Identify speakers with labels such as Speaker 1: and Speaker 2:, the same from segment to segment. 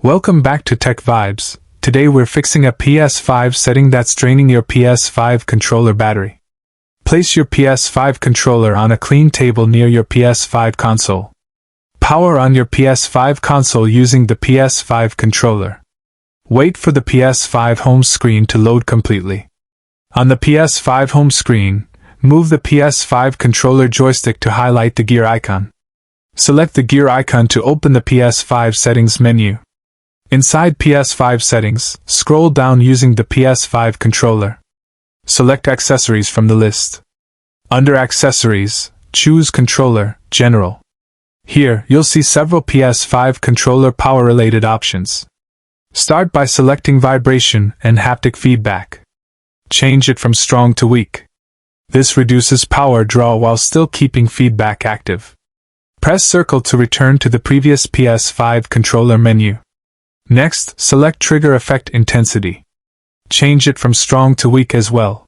Speaker 1: Welcome back to Tech Vibes. Today we're fixing a PS5 setting that's draining your PS5 controller battery. Place your PS5 controller on a clean table near your PS5 console. Power on your PS5 console using the PS5 controller. Wait for the PS5 home screen to load completely. On the PS5 home screen, move the PS5 controller joystick to highlight the gear icon. Select the gear icon to open the PS5 settings menu. Inside PS5 settings, scroll down using the PS5 controller. Select Accessories from the list. Under Accessories, choose Controller, General. Here, you'll see several PS5 controller power-related options. Start by selecting Vibration and Haptic Feedback. Change it from strong to weak. This reduces power draw while still keeping feedback active. Press Circle to return to the previous PS5 controller menu. Next, select Trigger Effect Intensity. Change it from strong to weak as well.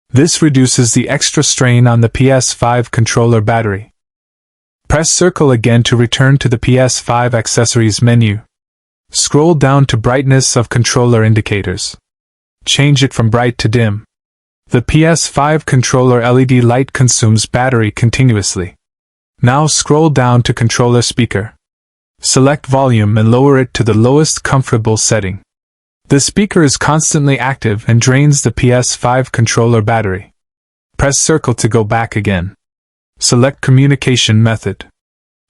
Speaker 1: This reduces the extra strain on the PS5 controller battery. Press Circle again to return to the PS5 Accessories menu. Scroll down to Brightness of Controller Indicators. Change it from bright to dim. The PS5 controller LED light consumes battery continuously. Now scroll down to Controller Speaker. Select Volume and lower it to the lowest comfortable setting. The speaker is constantly active and drains the PS5 controller battery. Press Circle to go back again. Select Communication Method.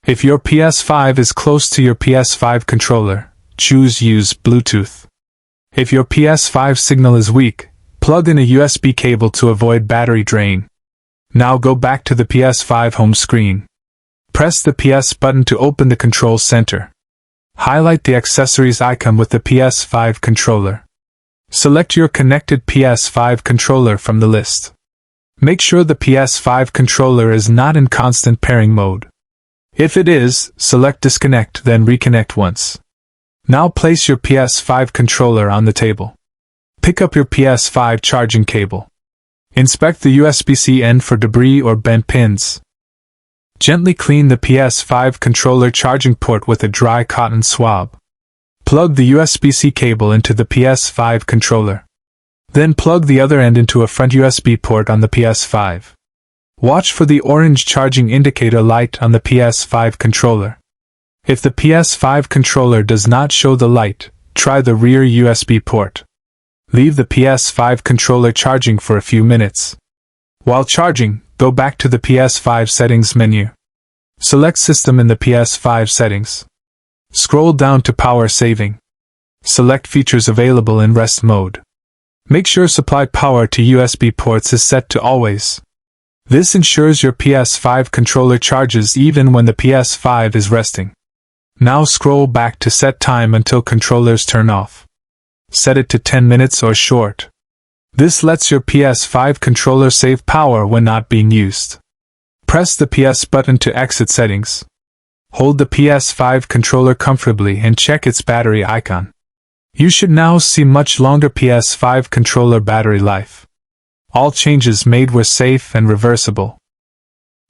Speaker 1: If your PS5 is close to your PS5 controller, choose Use Bluetooth. If your PS5 signal is weak, plug in a USB cable to avoid battery drain. Now go back to the PS5 home screen. Press the PS button to open the control center. Highlight the accessories icon with the PS5 controller. Select your connected PS5 controller from the list. Make sure the PS5 controller is not in constant pairing mode. If it is, select Disconnect, then reconnect once. Now place your PS5 controller on the table. Pick up your PS5 charging cable. Inspect the USB-C end for debris or bent pins. Gently clean the PS5 controller charging port with a dry cotton swab. Plug the USB-C cable into the PS5 controller. Then plug the other end into a front USB port on the PS5. Watch for the orange charging indicator light on the PS5 controller. If the PS5 controller does not show the light, try the rear USB port. Leave the PS5 controller charging for a few minutes. While charging, go back to the PS5 settings menu. Select System in the PS5 settings. Scroll down to Power Saving. Select Features available in rest mode. Make sure Supply Power to USB ports is set to Always. This ensures your PS5 controller charges even when the PS5 is resting. Now scroll back to Set Time until controllers turn off. Set it to 10 minutes or short. This lets your PS5 controller save power when not being used. Press the PS button to exit settings. Hold the PS5 controller comfortably and check its battery icon. You should now see much longer PS5 controller battery life. All changes made were safe and reversible.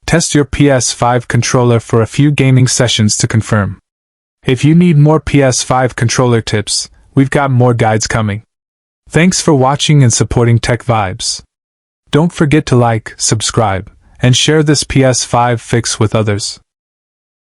Speaker 1: Test your PS5 controller for a few gaming sessions to confirm. If you need more PS5 controller tips, we've got more guides coming. Thanks for watching and supporting Tech Vibes. Don't forget to like, subscribe, and share this PS5 fix with others.